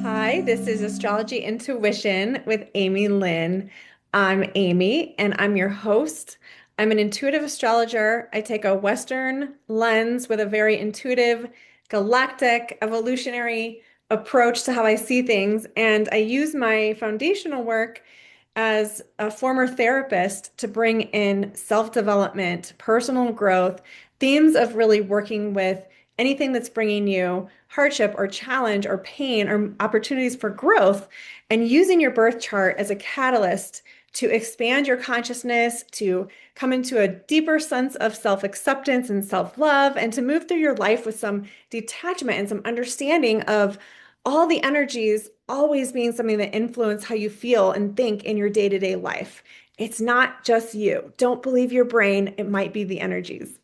Hi, this is Astrology Intuition with Amy Lynn. I'm Amy and I'm your host. I'm an intuitive astrologer. I take a Western lens with a very intuitive, galactic, evolutionary approach to how I see things. And I use my foundational work as a former therapist to bring in self-development, personal growth, themes of really working with anything that's bringing you hardship or challenge or pain or opportunities for growth, and using your birth chart as a catalyst to expand your consciousness, to come into a deeper sense of self-acceptance and self-love, and to move through your life with some detachment and some understanding of all the energies always being something that influence how you feel and think in your day-to-day life. It's not just you. Don't believe your brain. It might be the energies.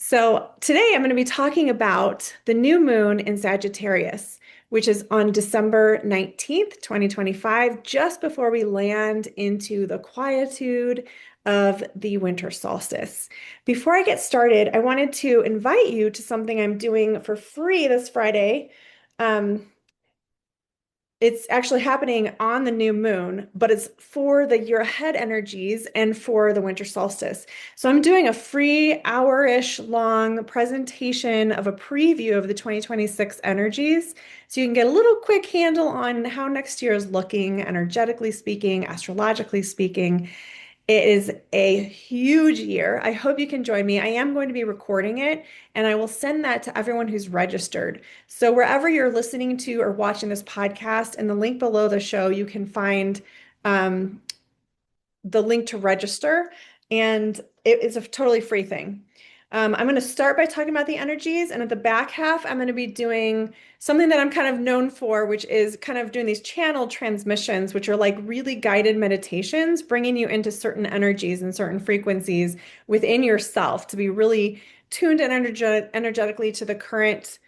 So today I'm going to be talking about the new moon in Sagittarius, which is on December 19th, 2025, just before we land into the quietude of the winter solstice. Before I get started, I wanted to invite you to something I'm doing for free this Friday. Um, it's actually happening on the new moon, but it's for the year ahead energies and for the winter solstice. So I'm doing a free hour-ish long presentation of a preview of the 2026 energies. So you can get a little quick handle on how next year is looking, energetically speaking, astrologically speaking. It is a huge year. I hope you can join me. I am going to be recording it, and I will send that to everyone who's registered. So wherever you're listening to or watching this podcast, in the link below the show, you can find um, the link to register, and it is a totally free thing. I'm going to start by talking about the energies, and at the back half, I'm going to be doing something that I'm kind of known for, which is kind of doing these channel transmissions, which are like really guided meditations, bringing you into certain energies and certain frequencies within yourself to be really tuned and energetically to the current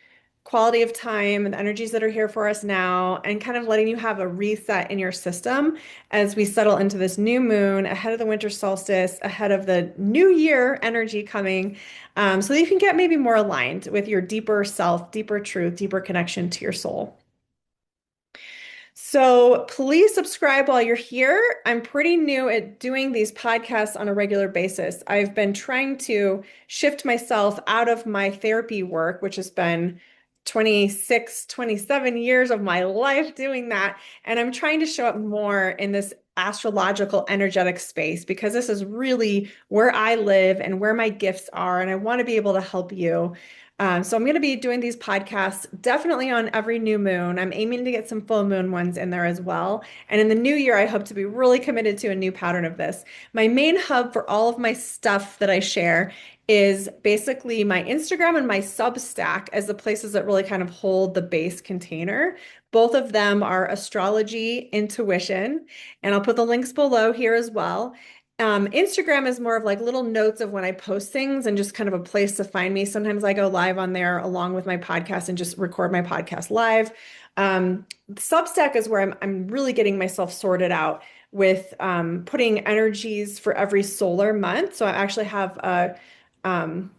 quality of time and the energies that are here for us now, and kind of letting you have a reset in your system as we settle into this new moon ahead of the winter solstice, ahead of the new year energy coming, so that you can get maybe more aligned with your deeper self, deeper truth, deeper connection to your soul. So please subscribe while you're here. I'm pretty new at doing these podcasts on a regular basis. I've been trying to shift myself out of my therapy work, which has been 26, 27 years of my life doing that. And I'm trying to show up more in this astrological energetic space because this is really where I live and where my gifts are. And I want to be able to help you. So I'm going to be doing these podcasts definitely on every new moon. I'm aiming to get some full moon ones in there as well. And in the new year, I hope to be really committed to a new pattern of this. My main hub for all of my stuff that I share is basically my Instagram and my Substack as the places that really kind of hold the base container. Both of them are Astrology Intuition, and I'll put the links below here as well. Instagram is more of like little notes of when I post things and just kind of a place to find me. Sometimes I go live on there along with my podcast and just record my podcast live. Substack is where I'm really getting myself sorted out with putting energies for every solar month. So I actually have a um,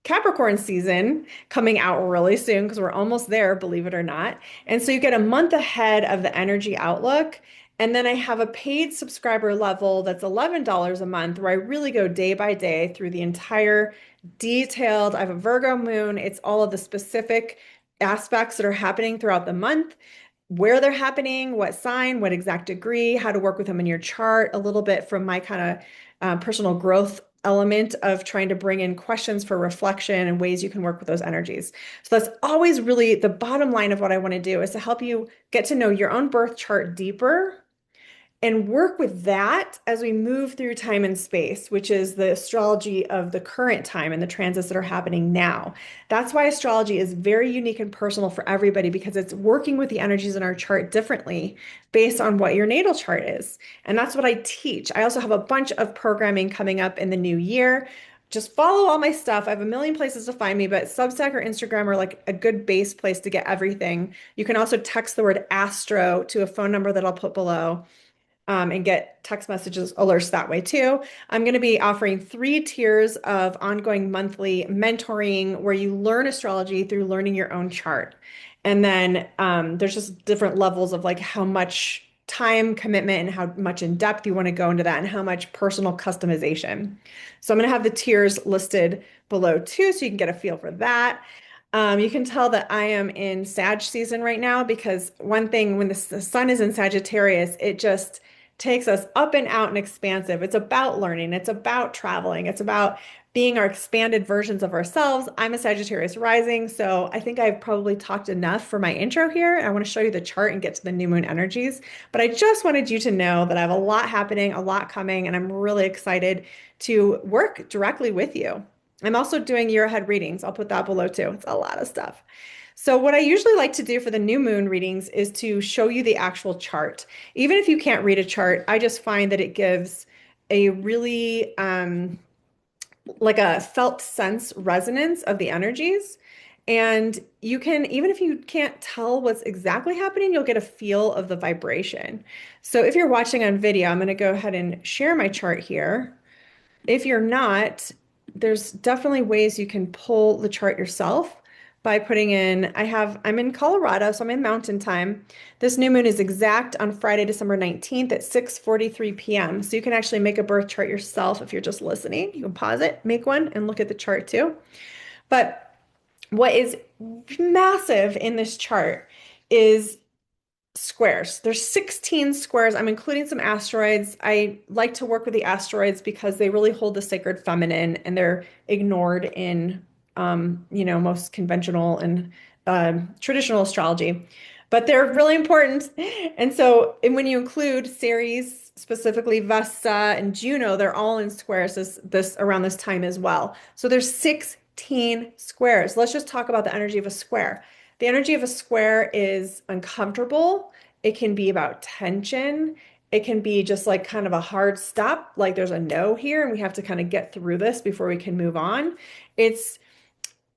Capricorn season coming out really soon because we're almost there, believe it or not. And so you get a month ahead of the energy outlook. And then I have a paid subscriber level that's $11 a month where I really go day by day through the entire detailed. I have a Virgo moon. It's all of the specific aspects that are happening throughout the month, where they're happening, what sign, what exact degree, how to work with them in your chart, a little bit from my kind of personal growth element of trying to bring in questions for reflection and ways you can work with those energies. So that's always really the bottom line of what I want to do is to help you get to know your own birth chart deeper and work with that as we move through time and space, which is the astrology of the current time and the transits that are happening now. That's why astrology is very unique and personal for everybody because it's working with the energies in our chart differently based on what your natal chart is. And that's what I teach. I also have a bunch of programming coming up in the new year. Just follow all my stuff. I have a million places to find me, but Substack or Instagram are like a good base place to get everything. You can also text the word astro to a phone number that I'll put below. and get text messages alerts that way too. I'm going to be offering 3 tiers of ongoing monthly mentoring where you learn astrology through learning your own chart. And then there's just different levels of like how much time commitment and how much in depth you want to go into that and how much personal customization. So I'm going to have the tiers listed below too, so you can get a feel for that. You can tell that I am in Sag season right now because one thing when the sun is in Sagittarius, it just takes us up and out and expansive. It's about learning, it's about traveling, it's about being our expanded versions of ourselves. I'm a Sagittarius rising, so I think I've probably talked enough for my intro here. I want to show you the chart and get to the new moon energies, but I just wanted you to know that I have a lot happening, a lot coming, and I'm really excited to work directly with you. I'm also doing year ahead readings. I'll put that below too. It's a lot of stuff. So what I usually like to do for the new moon readings is to show you the actual chart. Even if you can't read a chart, I just find that it gives a really like a felt sense resonance of the energies. And you can, even if you can't tell what's exactly happening, you'll get a feel of the vibration. So if you're watching on video, I'm going to go ahead and share my chart here. If you're not, there's definitely ways you can pull the chart yourself by putting in, I'm in Colorado, so I'm in mountain time. This new moon is exact on Friday, December 19th at 6:43 p.m. So you can actually make a birth chart yourself if you're just listening. You can pause it, make one, and look at the chart too. But what is massive in this chart is squares. There's 16 squares. I'm including some asteroids. I like to work with the asteroids because they really hold the sacred feminine and they're ignored in most conventional and traditional astrology. But they're really important. And so, and when you include Ceres, specifically Vesta and Juno, they're all in squares this around this time as well. So there's 16 squares. Let's just talk about the energy of a square. The energy of a square is uncomfortable. It can be about tension. It can be just like kind of a hard stop, like there's a no here and we have to kind of get through this before we can move on. It's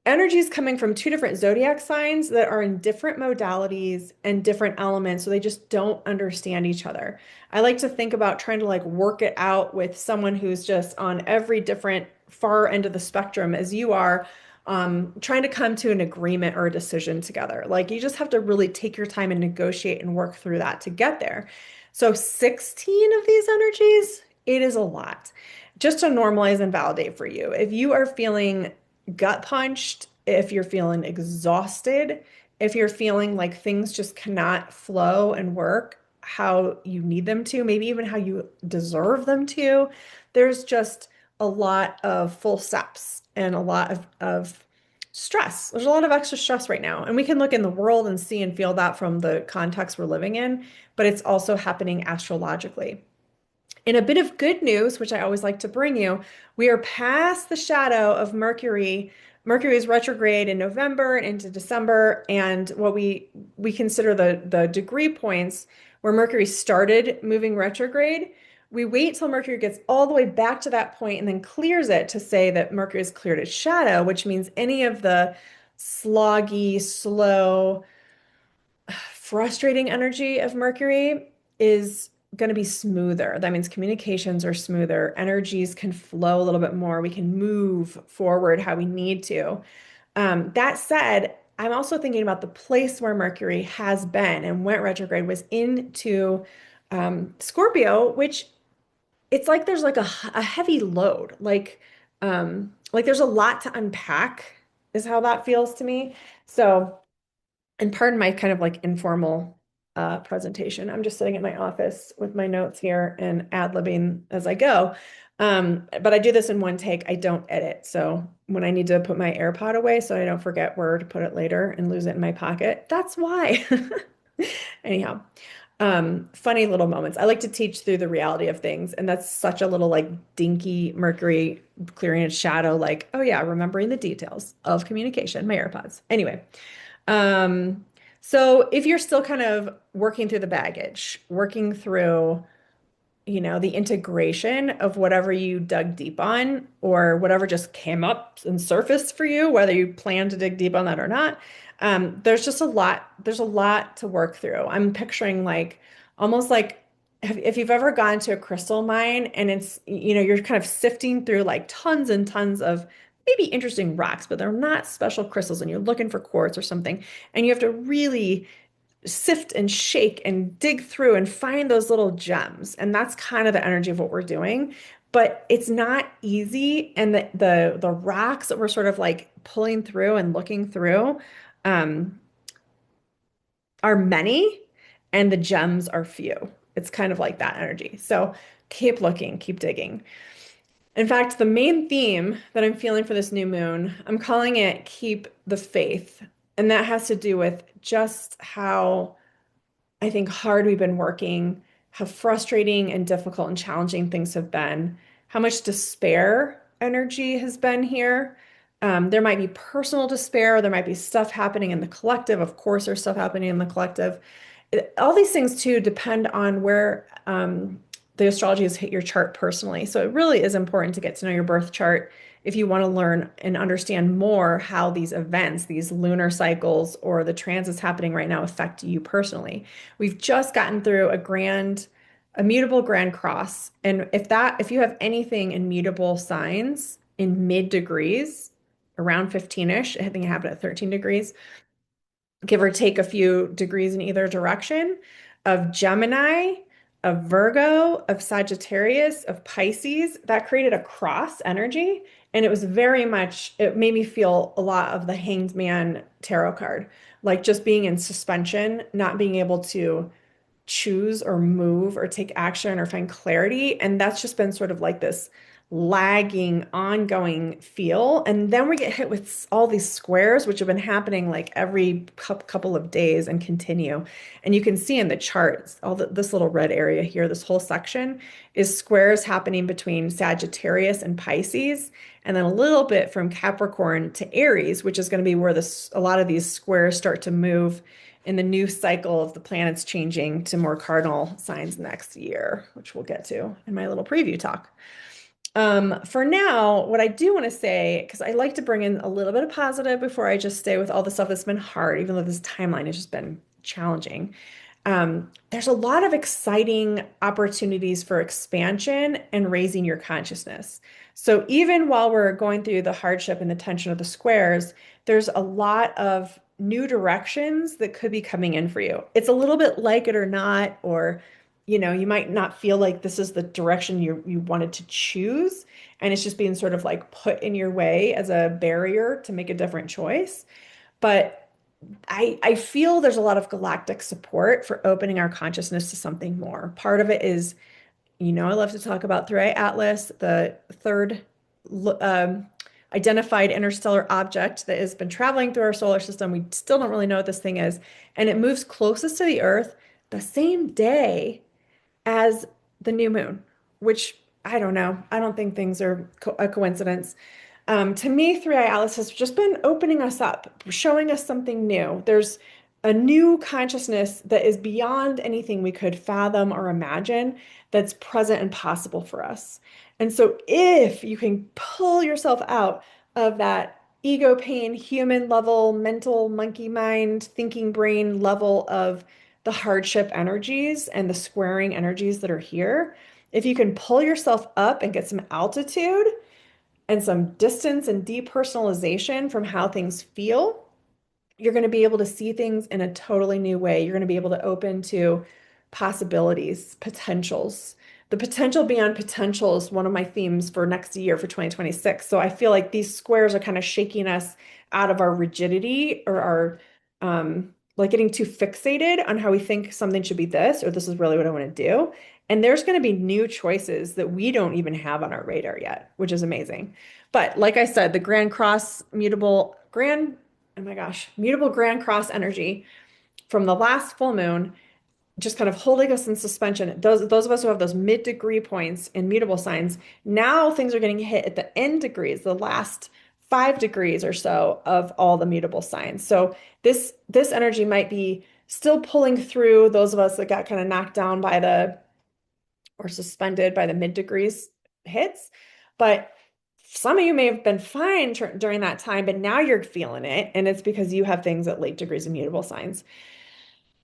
energies coming from 2 different zodiac signs that are in different modalities and different elements, so they just don't understand each other. I like to think about trying to like work it out with someone who's just on every different far end of the spectrum as you are, trying to come to an agreement or a decision together. Like you just have to really take your time and negotiate and work through that to get there. So 16 of these energies, it is a lot. Just to normalize and validate for you. If you are feeling gut punched, if you're feeling exhausted, if you're feeling like things just cannot flow and work how you need them to, maybe even how you deserve them to, there's just a lot of full steps and a lot of stress. There's a lot of extra stress right now. And we can look in the world and see and feel that from the context we're living in, but it's also happening astrologically. In a bit of good news, which I always like to bring you, we are past the shadow of Mercury. Mercury is retrograde in November and into December, and what we consider the degree points where Mercury started moving retrograde. We wait till Mercury gets all the way back to that point and then clears it to say that Mercury has cleared its shadow, which means any of the sloggy, slow, frustrating energy of Mercury is going to be smoother. That means communications are smoother, energies can flow a little bit more, we can move forward how we need to. That said, I'm also thinking about the place where Mercury has been and went retrograde was into Scorpio, which it's like there's like a heavy load, like there's a lot to unpack, is how that feels to me. So and pardon my kind of like informal presentation. I'm just sitting in my office with my notes here and ad-libbing as I go. But I do this in one take. I don't edit. So when I need to put my AirPod away so I don't forget where to put it later and lose it in my pocket, that's why. Anyhow, funny little moments. I like to teach through the reality of things, and that's such a little like dinky Mercury clearing its shadow, like, oh yeah, remembering the details of communication, my AirPods. Anyway, um, so if you're still kind of working through the baggage, working through, the integration of whatever you dug deep on or whatever just came up and surfaced for you, whether you plan to dig deep on that or not, there's a lot to work through. I'm picturing like almost like if you've ever gone to a crystal mine and you're kind of sifting through like tons and tons of maybe interesting rocks, but they're not special crystals, and you're looking for quartz or something, and you have to really sift and shake and dig through and find those little gems. And that's kind of the energy of what we're doing. But it's not easy. And the rocks that we're sort of like pulling through and looking through um, are many, and the gems are few. It's kind of like that energy. So keep looking, keep digging. In fact, the main theme that I'm feeling for this new moon, I'm calling it Keep the Faith. And that has to do with just how I think hard we've been working, how frustrating and difficult and challenging things have been, how much despair energy has been here. There might be personal despair, there might be stuff happening in the collective. Of course, there's stuff happening in the collective. All these things too depend on where the astrology has hit your chart personally. So it really is important to get to know your birth chart if you want to learn and understand more how these events, these lunar cycles, or the transits happening right now affect you personally. We've just gotten through a mutable grand cross. And if you have anything in mutable signs in mid degrees, around 15-ish, I think it happened at 13 degrees, give or take a few degrees in either direction, of Gemini, of Virgo, of Sagittarius, of Pisces, that created a cross energy. And it was very much, it made me feel a lot of the Hanged Man tarot card, like just being in suspension, not being able to choose or move or take action or find clarity. And that's just been sort of like this lagging, ongoing feel. And then we get hit with all these squares, which have been happening like every couple of days and continue. And you can see in the charts, this little red area here, this whole section is squares happening between Sagittarius and Pisces, and then a little bit from Capricorn to Aries, which is going to be where a lot of these squares start to move in the new cycle of the planets changing to more cardinal signs next year, which we'll get to in my little preview talk. For now, what I do want to say, because I like to bring in a little bit of positive before I just stay with all the stuff that's been hard, even though this timeline has just been challenging. There's a lot of exciting opportunities for expansion and raising your consciousness. So even while we're going through the hardship and the tension of the squares, there's a lot of new directions that could be coming in for you. It's a little bit like it or not, or you might not feel like this is the direction you wanted to choose, and it's just being sort of like put in your way as a barrier to make a different choice. But I feel there's a lot of galactic support for opening our consciousness to something more. Part of it is, I love to talk about Third Eye Atlas, the third um, identified interstellar object that has been traveling through our solar system. We still don't really know what this thing is, and it moves closest to the Earth the same day as the new moon, which I don't know. I don't think things are a coincidence. To me, Three Eye Atlas has just been opening us up, showing us something new. There's a new consciousness that is beyond anything we could fathom or imagine that's present and possible for us. And so, if you can pull yourself out of that ego pain, human level, mental monkey mind, thinking brain level of the hardship energies and the squaring energies that are here, if you can pull yourself up and get some altitude and some distance and depersonalization from how things feel, you're going to be able to see things in a totally new way. You're going to be able to open to possibilities, potentials. The potential beyond potential is one of my themes for next year for 2026. So I feel like these squares are kind of shaking us out of our rigidity or our like getting too fixated on how we think something should be this or this is really what I want to do. And there's going to be new choices that we don't even have on our radar yet, which is amazing. But like I said, the Grand Cross oh my gosh, mutable Grand Cross energy from the last full moon, just kind of holding us in suspension. Those of us who have those mid-degree points in mutable signs, now things are getting hit at the end degrees, the last 5 degrees or so of all the mutable signs. So this energy might be still pulling through those of us that got kind of knocked down by or suspended by the mid degrees hits, but some of you may have been fine during that time, but now you're feeling it, and it's because you have things at late degrees of mutable signs.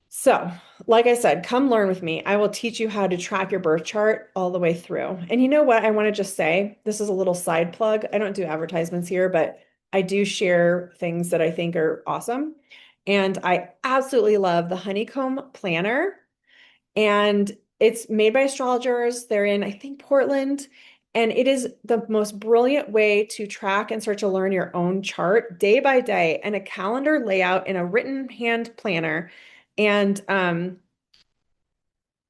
So, like I said, come learn with me. I will teach you how to track your birth chart all the way through. And you know what? I want to just say this is a little side plug. I don't do advertisements here, but I do share things that I think are awesome. And I absolutely love the Honeycomb Planner. And it's made by astrologers. They're in, I think, Portland. And it is the most brilliant way to track and start to learn your own chart day by day and a calendar layout in a written hand planner. And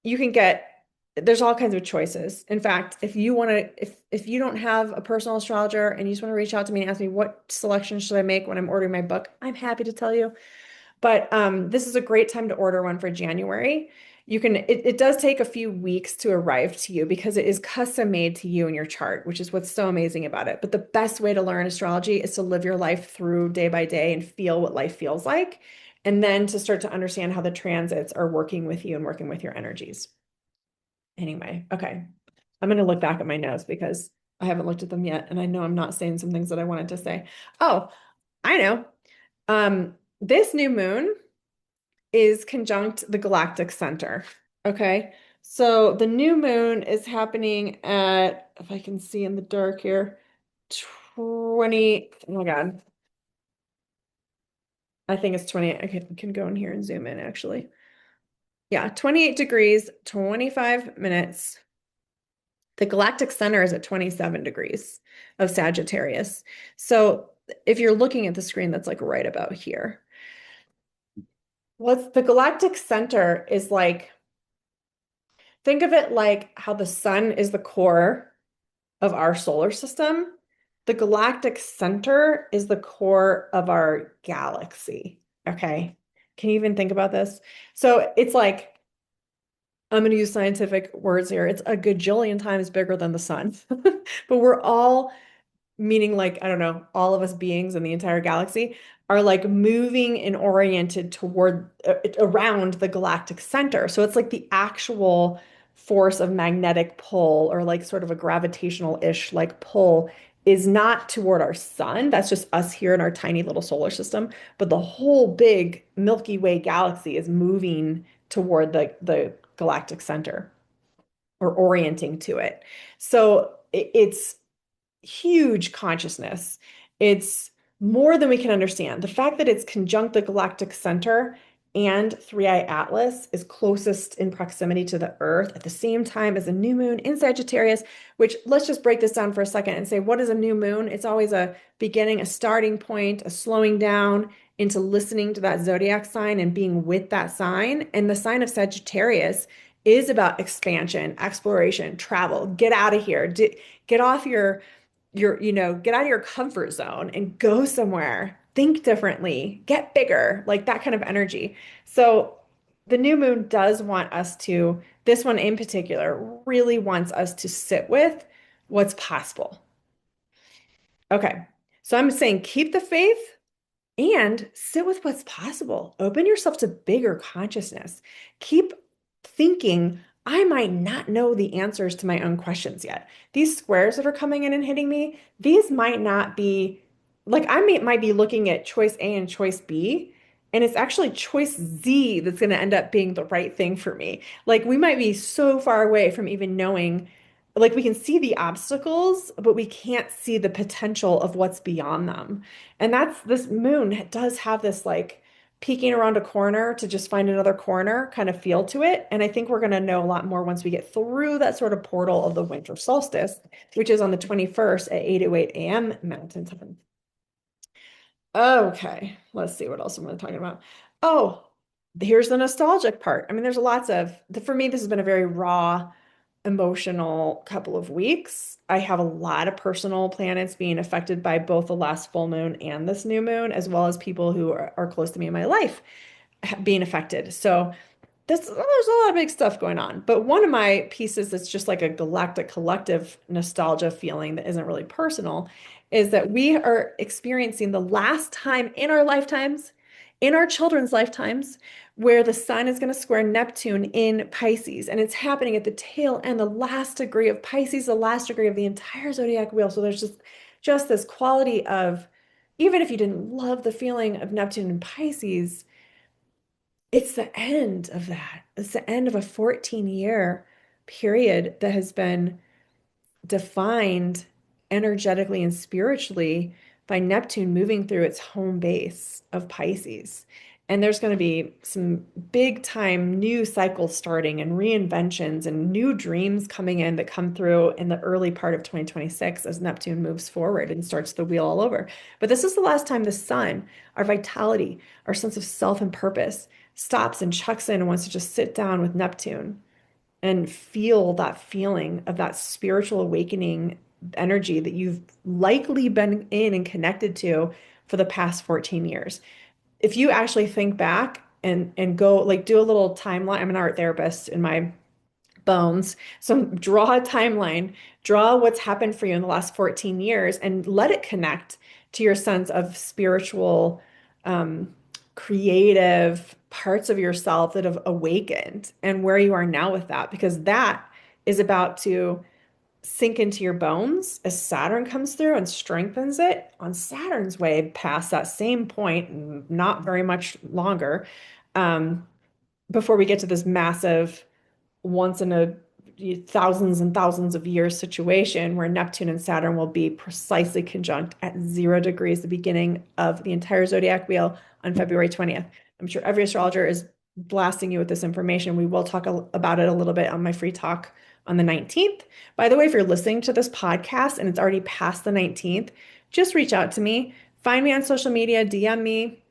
you can get there's all kinds of choices. In fact, if you want to if you don't have a personal astrologer and you just want to reach out to me and ask me what selection should I make when I'm ordering my book, I'm happy to tell you. But this is a great time to order one for January. It does take a few weeks to arrive to you because it is custom made to you and your chart, which is what's so amazing about it. But the best way to learn astrology is to live your life through day by day and feel what life feels like, and then to start to understand how the transits are working with you and working with your energies. Anyway, okay. I'm going to look back at my notes because I haven't looked at them yet, and I know I'm not saying some things that I wanted to say. Oh, I know. This new moon is conjunct the galactic center. Okay. So the new moon is happening at, if I can see in the dark here, 20, oh my God. I think it's 20. I can go in here and zoom in actually. Yeah, 28 degrees, 25 minutes. The galactic center is at 27 degrees of Sagittarius. So if you're looking at the screen, that's like right about here. What's the galactic center is like, think of it like how the sun is the core of our solar system. The galactic center is the core of our galaxy. Okay. Can you even think about this? So it's like, I'm going to use scientific words here. It's a gajillion times bigger than the sun. But we're all meaning like, I don't know, all of us beings in the entire galaxy are like moving and oriented toward around the galactic center. So it's like the actual force of magnetic pull or like sort of a gravitational-ish like pull is not toward our sun. That's just us here in our tiny little solar system. But the whole big Milky Way galaxy is moving toward the galactic center or orienting to it. So it's huge consciousness. It's more than we can understand. The fact that it's conjunct the galactic center and Three-Eye Atlas is closest in proximity to the Earth at the same time as a new moon in Sagittarius, which let's just break this down for a second and say, what is a new moon? It's always a beginning, a starting point, a slowing down into listening to that zodiac sign and being with that sign. And the sign of Sagittarius is about expansion, exploration, travel, get out of here, get off get out of your comfort zone and go somewhere, think differently, get bigger, like that kind of energy. So the new moon does want us to, this one in particular, really wants us to sit with what's possible. Okay. So I'm saying keep the faith and sit with what's possible. Open yourself to bigger consciousness. Keep thinking, I might not know the answers to my own questions yet. These squares that are coming in and hitting me, these might not be like might be looking at choice A and choice B, and it's actually choice Z that's going to end up being the right thing for me. Like we might be so far away from even knowing, like we can see the obstacles, but we can't see the potential of what's beyond them. And that's this moon does have this like peeking around a corner to just find another corner kind of feel to it. And I think we're going to know a lot more once we get through that sort of portal of the winter solstice, which is on the 21st at 8:08 a.m. Mountain Time. Okay, let's see what else I'm talking about. Oh, here's the nostalgic part. I mean, there's lots of, for me, this has been a very raw, emotional couple of weeks. I have a lot of personal planets being affected by both the last full moon and this new moon, as well as people who are close to me in my life being affected. So there's a lot of big stuff going on. But one of my pieces that's just like a galactic collective nostalgia feeling that isn't really personal is that we are experiencing the last time in our lifetimes, in our children's lifetimes, where the sun is going to square Neptune in Pisces. And it's happening at the tail end, the last degree of Pisces, the last degree of the entire zodiac wheel. So there's just this quality of, even if you didn't love the feeling of Neptune and Pisces, It's the end of that. It's the end of a 14-year period that has been defined energetically and spiritually by Neptune moving through its home base of Pisces. And there's going to be some big time new cycles starting and reinventions and new dreams coming in that come through in the early part of 2026 as Neptune moves forward and starts the wheel all over. But this is the last time the sun, our vitality, our sense of self and purpose stops and checks in and wants to just sit down with Neptune and feel that feeling of that spiritual awakening energy that you've likely been in and connected to for the past 14 years. If you actually think back and go like do a little timeline, I'm an art therapist in my bones. So draw a timeline, draw what's happened for you in the last 14 years and let it connect to your sense of spiritual, um, creative parts of yourself that have awakened and where you are now with that, because that is about to sink into your bones as Saturn comes through and strengthens it on Saturn's way past that same point, not very much longer, um, before we get to this massive once in a thousands and thousands of years situation where Neptune and Saturn will be precisely conjunct at 0 degrees, the beginning of the entire zodiac wheel on February 20th. I'm sure every astrologer is blasting you with this information. We will talk about it a little bit on my free talk on the 19th. By the way, if you're listening to this podcast and it's already past the 19th, just reach out to me. Find me on social media, DM me,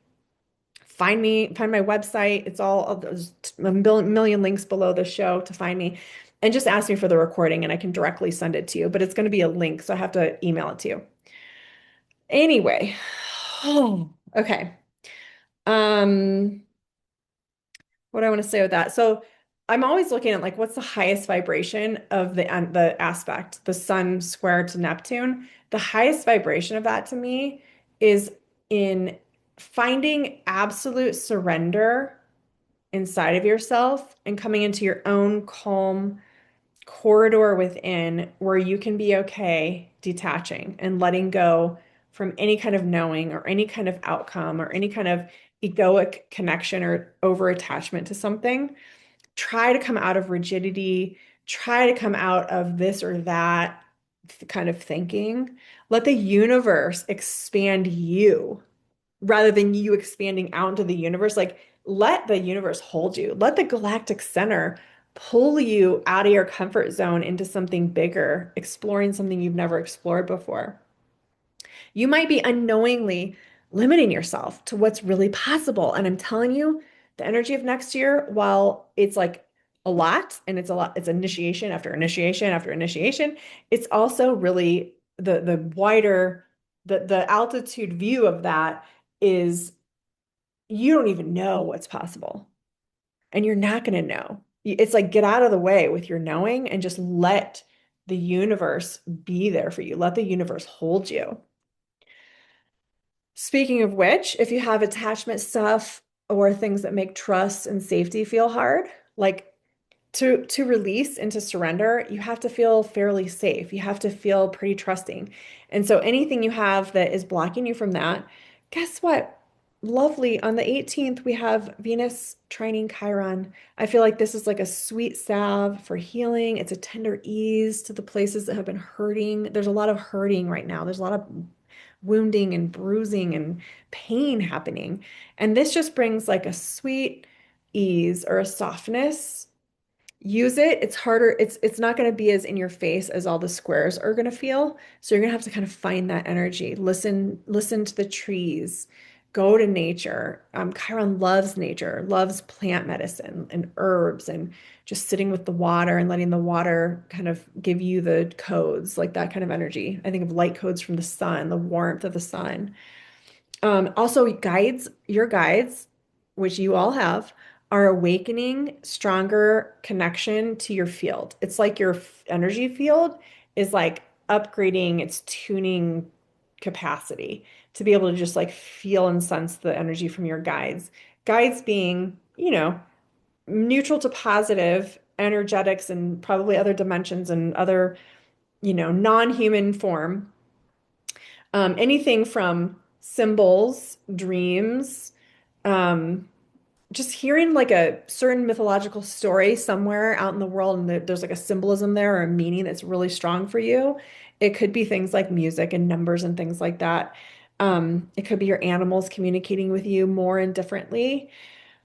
find me, find my website. It's all there's a million links below the show to find me. And just ask me for the recording and I can directly send it to you. But it's going to be a link, so I have to email it to you. Anyway, oh, okay. Um, what do I want to say with that? So I'm always looking at like what's the highest vibration of the aspect, the sun square to Neptune. The highest vibration of that to me is in finding absolute surrender inside of yourself and coming into your own calm corridor within where you can be okay detaching and letting go from any kind of knowing or any kind of outcome or any kind of egoic connection or over attachment to something. Try to come out of rigidity, try to come out of this or that kind of thinking. Let the universe expand you rather than you expanding out into the universe. Like, let the universe hold you. Let the galactic center pull you out of your comfort zone into something bigger, exploring something you've never explored before. You might be unknowingly limiting yourself to what's really possible. And I'm telling you, the energy of next year, while it's like a lot and it's a lot, it's initiation after initiation after initiation, it's also really the wider the altitude view of that is you don't even know what's possible and you're not going to know. It's like get out of the way with your knowing and just let the universe be there for you. Let the universe hold you. Speaking of which, if you have attachment stuff or things that make trust and safety feel hard, like to release and to surrender, you have to feel fairly safe. You have to feel pretty trusting. And so anything you have that is blocking you from that, guess what? Lovely. On the 18th, we have Venus trining Chiron. I feel like this is like a sweet salve for healing. It's a tender ease to the places that have been hurting. There's a lot of hurting right now. There's a lot of wounding and bruising and pain happening. And this just brings like a sweet ease or a softness. Use it. It's harder. It's not going to be as in your face as all the squares are going to feel. So you're going to have to kind of find that energy. Listen to the trees. Go to nature. Chiron loves nature, loves plant medicine and herbs and just sitting with the water and letting the water kind of give you the codes, like that kind of energy. I think of light codes from the sun, the warmth of the sun. Also, guides, your guides, which you all have, are awakening stronger connection to your field. It's like your energy field is like upgrading its tuning capacity to be able to just like feel and sense the energy from your guides. Guides being, neutral to positive energetics and probably other dimensions and other, non-human form. Anything from symbols, dreams, um, just hearing like a certain mythological story somewhere out in the world and there's like a symbolism there or a meaning that's really strong for you. It could be things like music and numbers and things like that. It could be your animals communicating with you more and differently.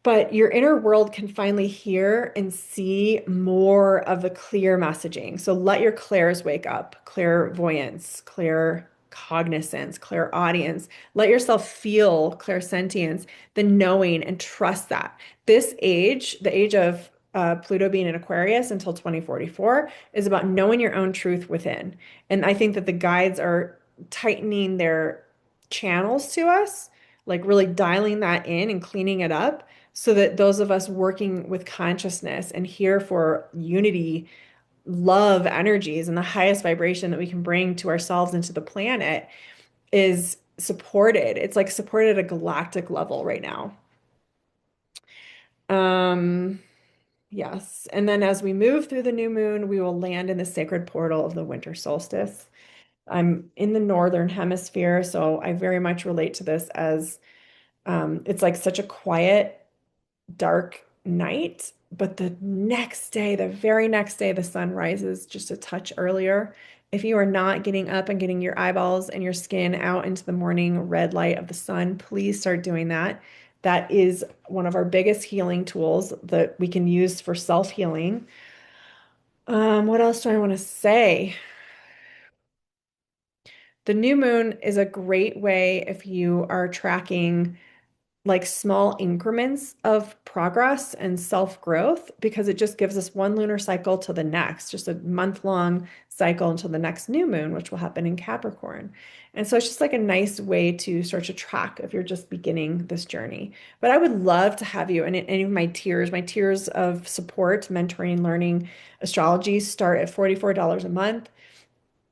But your inner world can finally hear and see more of the clear messaging. So let your clairs wake up, clairvoyance, clear cognizance, clairaudience. Let yourself feel clairsentience, the knowing, and trust that. This age, the age of Pluto being in Aquarius until 2044, is about knowing your own truth within. And I think that the guides are tightening their channels to us, like really dialing that in and cleaning it up so that those of us working with consciousness and here for unity, love energies, and the highest vibration that we can bring to ourselves and to the planet is supported. It's like supported at a galactic level right now. Um, yes. And then as we move through the new moon, we will land in the sacred portal of the winter solstice. I'm in the northern hemisphere, so I very much relate to this as it's like such a quiet dark night, but the next day, the very next day, the sun rises just a touch earlier. If you are not getting up and getting your eyeballs and your skin out into the morning red light of the sun, please start doing that. That is one of our biggest healing tools that we can use for self-healing. What else do I want to say? The new moon is a great way if you are tracking like small increments of progress and self-growth because it just gives us one lunar cycle to the next, just a month-long cycle until the next new moon, which will happen in Capricorn. And so it's just like a nice way to start to track if you're just beginning this journey. But I would love to have you and any of my tiers of support, mentoring, learning astrology start at $44 a month.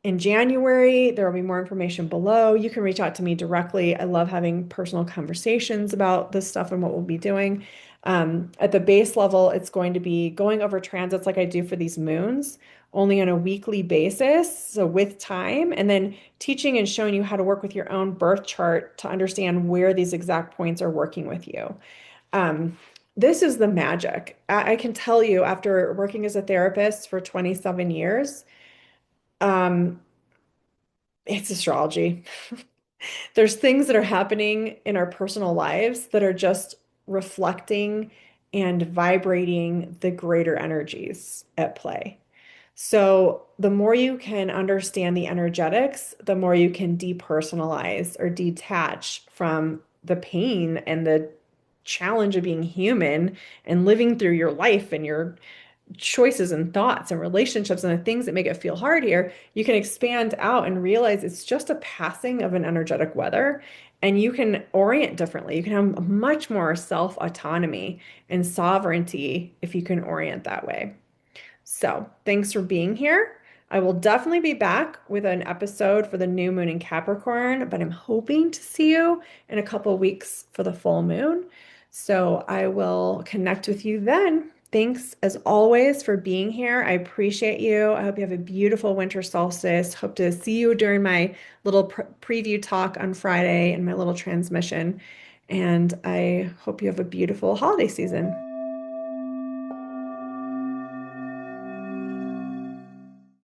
In January. There will be more information below. You can reach out to me directly. I love having personal conversations about this stuff and what we'll be doing. At the base level, it's going to be going over transits like I do for these moons, only on a weekly basis, so with time, and then teaching and showing you how to work with your own birth chart to understand where these exact points are working with you. This is the magic. I can tell you after working as a therapist for 27 years, um, it's astrology. There's things that are happening in our personal lives that are just reflecting and vibrating the greater energies at play. So, the more you can understand the energetics, the more you can depersonalize or detach from the pain and the challenge of being human and living through your life and your choices and thoughts and relationships and the things that make it feel hard here, you can expand out and realize it's just a passing of an energetic weather. And you can orient differently. You can have much more self-autonomy and sovereignty if you can orient that way. So, thanks for being here. I will definitely be back with an episode for the new moon in Capricorn, but I'm hoping to see you in a couple of weeks for the full moon. So, I will connect with you then. Thanks as always for being here. I appreciate you. I hope you have a beautiful winter solstice. Hope to see you during my little preview talk on Friday and my little transmission. And I hope you have a beautiful holiday season.